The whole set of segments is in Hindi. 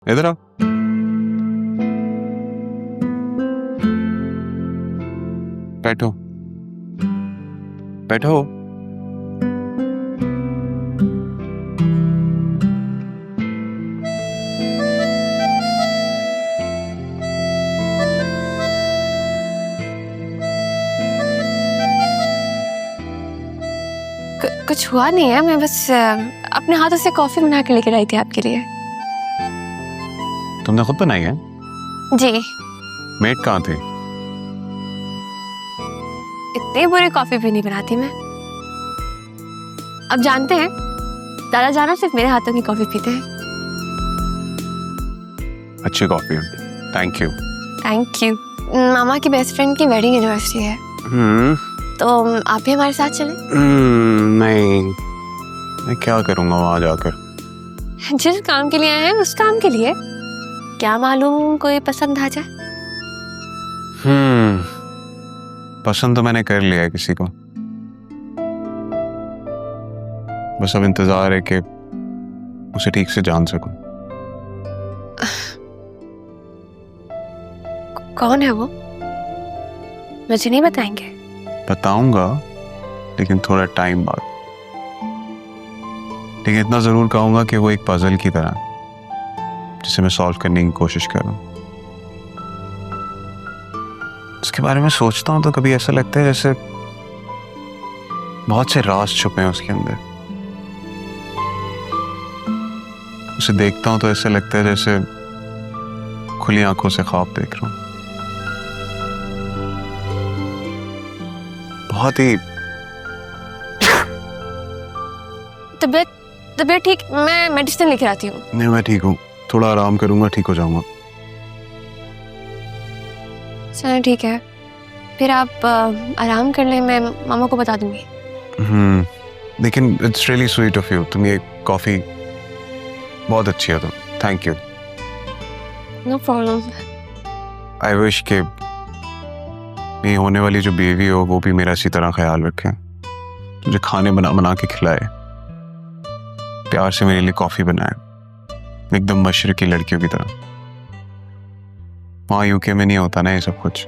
इधर आओ। बैठो बैठो। कुछ हुआ नहीं है, मैं बस अपने हाथों से कॉफी बना के लेकर आई थी आपके लिए। तुमने खुद बनाई है? जी। मेड कहाँ थे? इतनी बुरी कॉफी भी नहीं बनाती मैं। अब जानते हैं दादा जाना सिर्फ मेरे हाथों की कॉफी पीते हैं। अच्छी कॉफी है, थैंक यू। Thank you. मामा की बेस्ट फ्रेंड की वेडिंग एनिवर्सरी है, तो आप भी हमारे साथ चलें? नहीं, मैं क्या करूँगा वहाँ जाकर। जिस काम के लिए आए हैं उस काम के लिए, क्या मालूम कोई पसंद आ जाए। पसंद तो मैंने कर लिया है किसी को, बस अब इंतजार है कि उसे ठीक से जान सकूं। कौन है वो? मुझे नहीं बताएंगे? बताऊंगा, लेकिन थोड़ा टाइम बाद। लेकिन इतना जरूर कहूंगा कि वो एक पजल की तरह, जिसे मैं सॉल्व करने की कोशिश कर रहा हूं। उसके बारे में सोचता हूं तो कभी ऐसा लगता है जैसे बहुत से राज छुपे हैं उसके अंदर। उसे देखता हूं तो ऐसा लगता है जैसे खुली आंखों से ख्वाब देख रहा हूं। बहुत ही तबीयत ठीक? मैं मेडिसिन लेकर आती हूँ। नहीं, मैं ठीक हूँ, थोड़ा आराम करूंगा, ठीक हो जाऊंगा। चलो ठीक है, फिर आप आराम कर लें, मैं मामा को बता दूंगी। लेकिन it's really sweet of you, तुम ये कॉफी बहुत अच्छी है, तो thank you. No problem. I wish के मेरी होने वाली जो बेबी हो वो भी मेरा इसी तरह ख्याल रखे, मुझे खाने बना बना के खिलाए, प्यार से मेरे लिए कॉफी बनाए, एकदम मशरकी लड़कियों की तरह। वहाँ यूके में नहीं होता ना ये सब कुछ,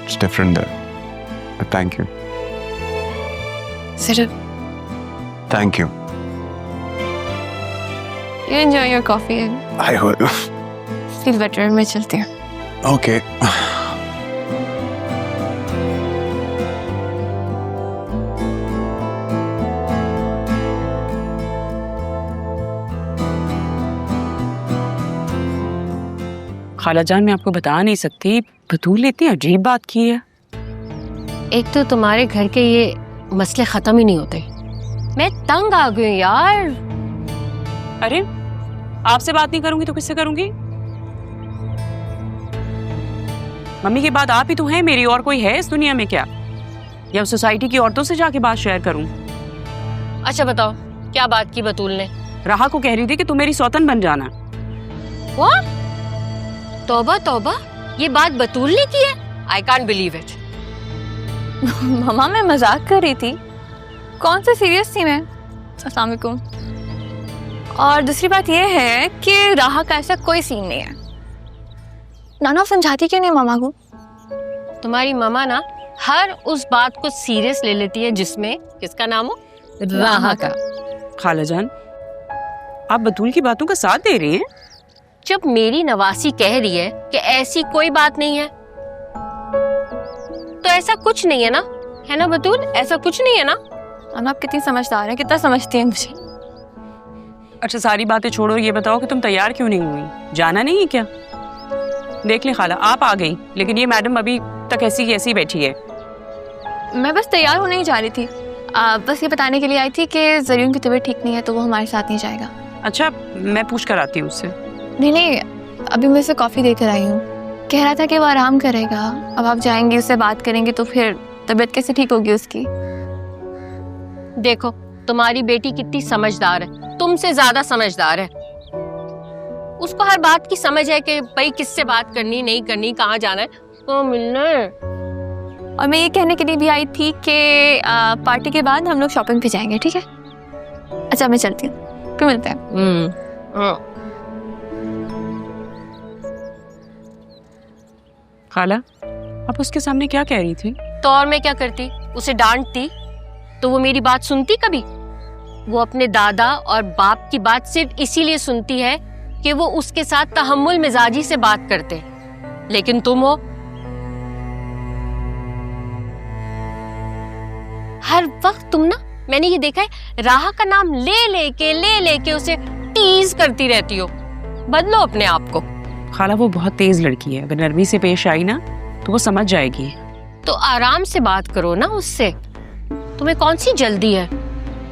it's different there. Thank you. सिर्फ thank you. You enjoy your coffee, I will. Feel better. मैं चलती हूँ। ओके। खाला जान, मैं आपको बता नहीं सकती, बतूल ने इतनी अजीब बात की है। एक तो तुम्हारे घर के ये मसले खत्म ही नहीं होते, मैं तंग आ गई यार। अरे आपसे बात नहीं करूंगी तो किससे करूंगी? मम्मी के बाद आप ही तो हैं मेरी, और कोई है इस दुनिया में क्या? या सोसाइटी की औरतों से जाके बात शेयर करूं? अच्छा बताओ, क्या बात की बतूल ने? राहा को कह रही थी कि तुम मेरी सौतन बन जाना। What? तौबा तौबा, ये बात बतूल ने की है? I can't believe it. मामा मैं मजाक कर रही थी, कौन सा सीरियस थी मैं। अस्सलाम वालेकुम। और दूसरी बात यह है कि राहा का ऐसा कोई सीन नहीं है। नाना समझाती क्यों नहीं मामा को? तुम्हारी मामा ना हर उस बात को सीरियस ले लेती है जिसमें किसका नाम हो, राहा का। खाला जान, आप बतूल की बातों का साथ दे रही हैं? जब मेरी नवासी कह रही है कि ऐसी कोई बात नहीं है, तो ऐसा कुछ नहीं है ना, है ना बतूल? ऐसा कुछ नहीं है ना? आप कितनी समझदार हैं, कितना समझती हैं मुझे। अच्छा सारी बातें छोड़ो, ये बताओ कि तुम तैयार क्यों नहीं हुई? जाना नहीं है क्या? देख ले खाला, आप आ गई, लेकिन ये मैडम अभी तक ऐसी की ऐसी बैठी है। मैं बस तैयार होने ही जा रही थी, बस ये बताने के लिए आई थी कि जरीन की तबीयत ठीक नहीं है, तो वो हमारे साथ नहीं जाएगा। अच्छा, मैं पूछ कर आती हूँ उससे। नहीं, अभी मैं उसे कॉफ़ी देकर आई हूँ, कह रहा था कि वो आराम करेगा। अब आप जाएंगी, उससे बात करेंगे तो फिर तबीयत कैसे ठीक होगी उसकी? देखो तुम्हारी बेटी कितनी समझदार है, तुमसे ज्यादा समझदार है। उसको हर बात की समझ है कि भाई किससे बात करनी, नहीं करनी, कहाँ जाना है, तो मिलने। और मैं ये कहने के लिए भी आई थी कि पार्टी के बाद हम लोग शॉपिंग पे जाएंगे, ठीक है? अच्छा मैं चलती हूँ, फिर मिलते हैं। खाला, आप उसके सामने क्या कह रही थी? तो और मैं क्या करती? उसे डांटती तो वो मेरी बात सुनती कभी? वो अपने दादा और बाप की बात सिर्फ इसीलिए सुनती है कि वो उसके साथ तहम्मुल मिजाजी से बात करते, लेकिन तुम हो हर वक्त तुम ना, मैंने ये देखा है, राहा का नाम ले लेके उसे टीज करती रहती हो। बदलो अपने आप को। खाला, वो बहुत तेज लड़की है, अगर नरमी से पेश आई ना तो वो समझ जाएगी। तो आराम से बात करो ना उससे, तुम्हें कौन सी जल्दी है?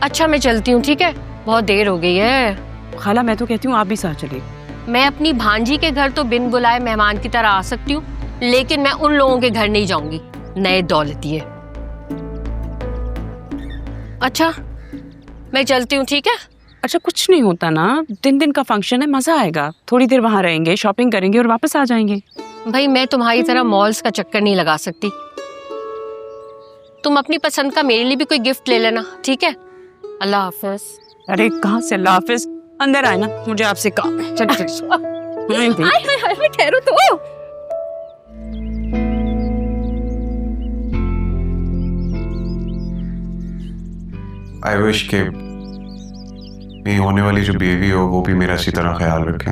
अच्छा मैं चलती हूँ, ठीक है? बहुत देर हो गई है। खाला, मैं तो कहती हूँ आप भी साथ चलिए। मैं अपनी भांजी के घर तो बिन बुलाए मेहमान की तरह आ सकती हूँ, लेकिन मैं उन लोगों के घर नहीं जाऊंगी, नए दौलतिये। अच्छा मैं चलती हूँ, ठीक है? अच्छा, कुछ नहीं होता ना, दिन दिन का फंक्शन है, मजा आएगा। थोड़ी देर वहां रहेंगे, शॉपिंग करेंगे और वापस आ जाएंगे। भाई मैं तुम्हारी तरह मॉल्स का चक्कर नहीं लगा सकती। तुम अपनी पसंद का मेरे लिए भी कोई गिफ्ट ले लेना, ठीक है? अल्लाह हाफिज। अरे कहाँ से अल्लाह हाफिज, अंदर आए ना, मुझे आपसे काम है। चलिए मैं ठहरू तो। आई विश के मेरी होने वाली जो बेबी हो वो भी मेरा इसी तरह ख्याल रखे,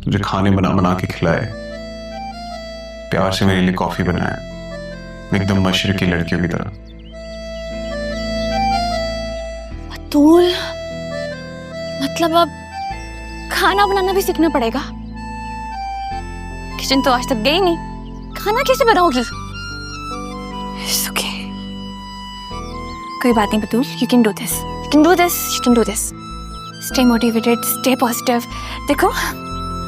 तुझे खाने बना बना के खिलाए, प्यार से मेरे लिए कॉफी बनाए, एकदम मशरकी लड़कियों की तरह। बतूल, मतलब अब खाना बनाना भी सीखना पड़ेगा? किचन तो आज तक गई नहीं, खाना कैसे बनाओगी? It's okay. कोई बात नहीं बतूल, you can do this. You can do this. You can do this. Stay motivated, stay positive. देखो,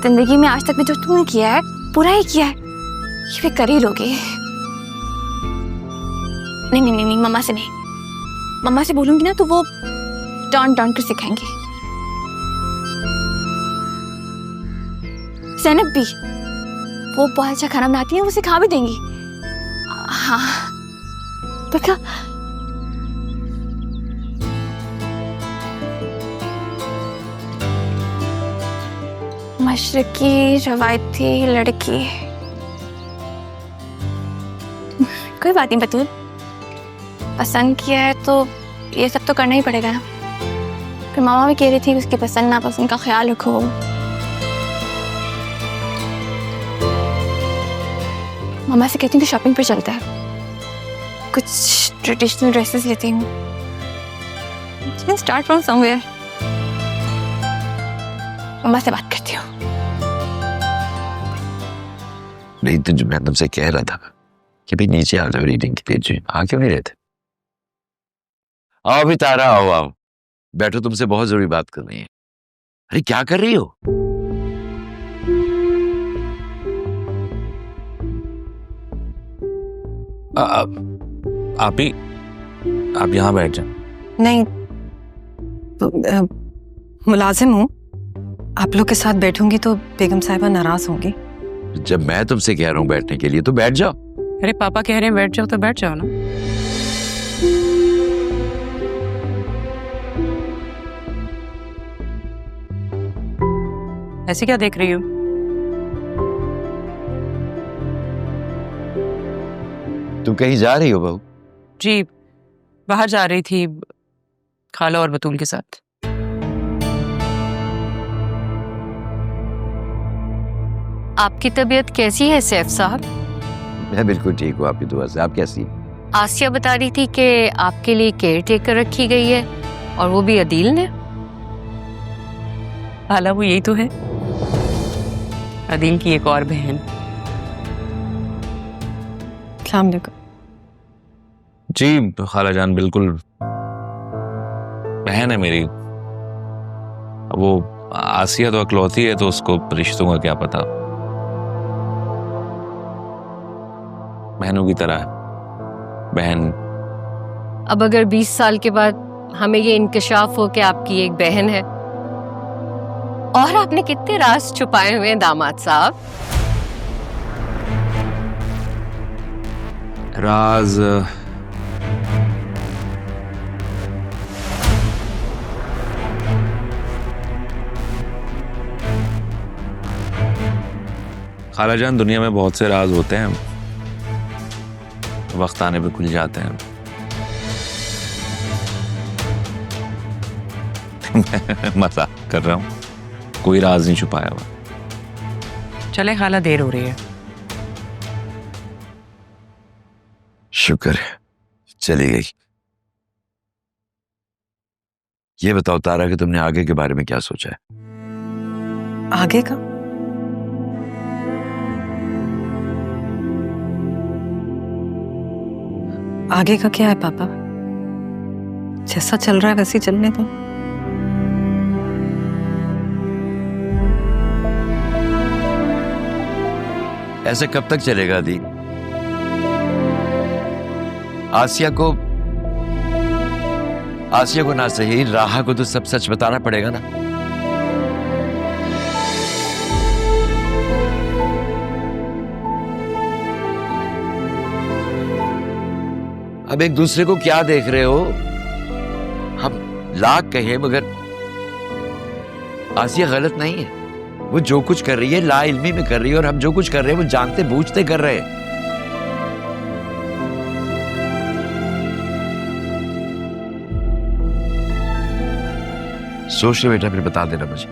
जिंदगी में आज तक भी जो तुमने किया है, पूरा ही किया है, ये भी कर ही लोगे। नहीं, मम्मा से नहीं। मम्मा से बोलूंगी ना तो वो डांट कर सिखाएंगी। ज़ैनब भी, वो बहुत अच्छा खाना बनाती है, वो सिखा भी देंगी। हाँ, देखा? मशरकी रवायती लड़की। कोई बात नहीं बतूल, पसंद किया है तो ये सब तो करना ही पड़ेगा ना। फिर मामा भी कह रही थी उसकी पसंद नापसंद का ख्याल रखो। मामा से कहती हूँ कि शॉपिंग पर चलता है, कुछ ट्रेडिशनल ड्रेसेस लेती हूँ। Start from somewhere. मामा से बात करती हूँ। नहीं तो मैं तुमसे कह रहा था कि भाई नीचे आ जाओ रीडिंग के लिए, आ क्यों नहीं रहते? आओ अभी तारा, आओ बैठो, तुमसे बहुत जरूरी बात करनी है। अरे क्या कर रही हो? आप यहाँ बैठ जाओ। नहीं, मुलाजिम हूँ, आप लोग के साथ बैठूंगी तो बेगम साहिबा नाराज होंगी। जब मैं तुमसे कह रहा हूँ बैठने के लिए तो बैठ जाओ। अरे पापा कह रहे हैं बैठ जाओ तो बैठ जाओ ना। ऐसे क्या देख रही हो? तुम कहीं जा रही हो बहू? जी, बाहर जा रही थी खाला और बतूल के साथ। आपकी तबीयत कैसी है सैफ साहब? मैं बिल्कुल ठीक हूँ, आपकी दुआ से। आप कैसी हैं? आसिया बता रही थी कि आपके लिए केयर टेकर रखी गई है, और वो भी अदील ने। खाला, वो यही तो है, अदील की एक और बहन। अस्सलाम वालेकुम। जी खाला जान, बिल्कुल बहन है मेरी। वो आसिया तो अकलौती है, तो उसको रिश्तों का क्या पता। बहनों की तरह है बहन। अब अगर 20 साल के बाद हमें ये इंकशाफ हो कि आपकी एक बहन है, और आपने कितने राज छुपाए हुए हैं दामाद साहब। राज खालाजान, दुनिया में बहुत से राज होते हैं, वक्त आने पे खुल जाते हैं। मैं मजाक कर रहा हूँ, कोई राज नहीं छुपाया हुआ। चले खाला, देर हो रही है। शुक्र है चली गई। ये बताओ तारा कि तुमने आगे के बारे में क्या सोचा है? आगे का? आगे का क्या है पापा? जैसा चल रहा है वैसे ही चलने दो। ऐसे कब तक चलेगा दी? आसिया को ना सही, राहा को तो सब सच बताना पड़ेगा ना। अब एक दूसरे को क्या देख रहे हो? हम लाख कहे मगर आसिया गलत नहीं है। वो जो कुछ कर रही है ला इल्मी में कर रही है, और हम जो कुछ कर रहे हैं वो जानते बूझते कर रहे हैं। सोच ले बेटा, फिर बता देना मुझे।